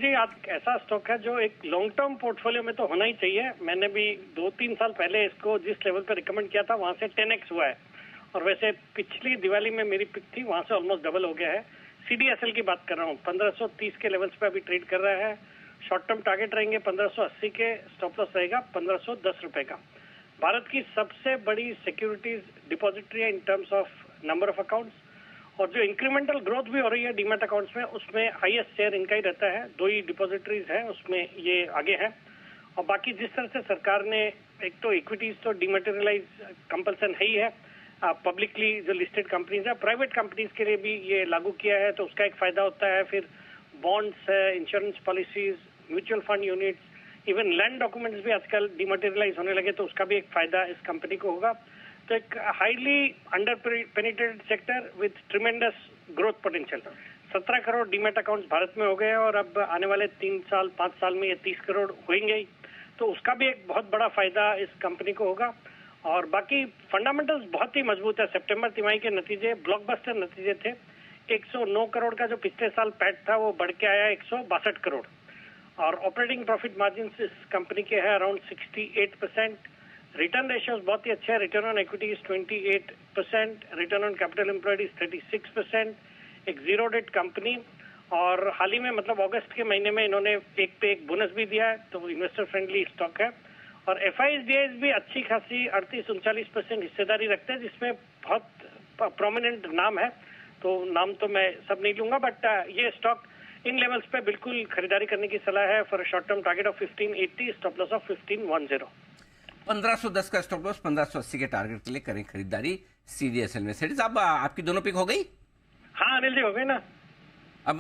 जी, आज ऐसा स्टॉक है जो एक लॉन्ग टर्म पोर्टफोलियो में तो होना ही चाहिए। मैंने भी 2-3 साल पहले इसको जिस लेवल पर रिकमेंड किया था वहां से 10x हुआ है, और वैसे पिछली दिवाली में मेरी पिक थी, वहां से ऑलमोस्ट डबल हो गया है। CDSL की बात कर रहा हूँ, 1530 के लेवल्स पे अभी ट्रेड कर रहा है। शॉर्ट टर्म टारगेट रहेंगे 1580 के, स्टॉप लॉस रहेगा 1510 रुपए का। भारत की सबसे बड़ी सिक्योरिटीज डिपॉजिटरी है in terms of number of accounts, और जो इंक्रीमेंटल ग्रोथ भी हो रही है डीमैट अकाउंट्स में, उसमें हाईएस्ट शेयर इनका ही रहता है। 2 ही डिपॉजिटरीज हैं, उसमें ये आगे है। और बाकी जिस तरह से सरकार ने, एक तो इक्विटीज तो डिमेटेरियलाइज कंपल्सन है ही है, पब्लिकली जो लिस्टेड कंपनीज है, प्राइवेट कंपनीज के लिए भी ये लागू किया है, तो उसका एक फायदा होता है। फिर बॉन्ड्स है, insurance policies, mutual fund units, even land documents भी आजकल डिमेटेरियलाइज होने लगे, तो उसका भी एक फायदा इस कंपनी को होगा। तो एक highly under penetrated sector with tremendous growth potential. 17 crore demat accounts Bharat में हो गए हैं, और अब आने वाले 3-5 साल में ये 30 करोड़ होंगे ही, तो उसका भी एक बहुत बड़ा फायदा इस कंपनी को होगा। और बाकी फंडामेंटल्स बहुत ही मजबूत है। सितंबर तिमाही के नतीजे ब्लॉकबस्टर नतीजे थे। 109 करोड़ का जो पिछले साल पैट था वो बढ़ के आया 162 करोड़, और ऑपरेटिंग प्रॉफिट मार्जिन इस कंपनी के है अराउंड 68%। रिटर्न रेशियोज बहुत ही अच्छे हैं। Return on equity is 28%, return on capital employed is 36%। एक जीरो डेट कंपनी, और हाल ही में मतलब अगस्त के महीने में इन्होंने एक पे एक बोनस भी दिया है, तो इन्वेस्टर फ्रेंडली स्टॉक है। और FIs भी अच्छी खासी 38-39% हिस्सेदारी रखते हैं, जिसमें बहुत प्रोमिनेंट नाम है। तो नाम तो मैं सब नहीं लूंगा, बट ये स्टॉक इन लेवल्स पे बिल्कुल खरीदारी करने की सलाह है for short term target of 1580, stop loss of 1510। 1510 का स्टॉप लॉस, 1580 के टारगेट के लिए करें खरीदारी CDSL में। सेठी साहब, आपकी दोनों पिक हो गई? हाँ अनिल जी, हो गई ना।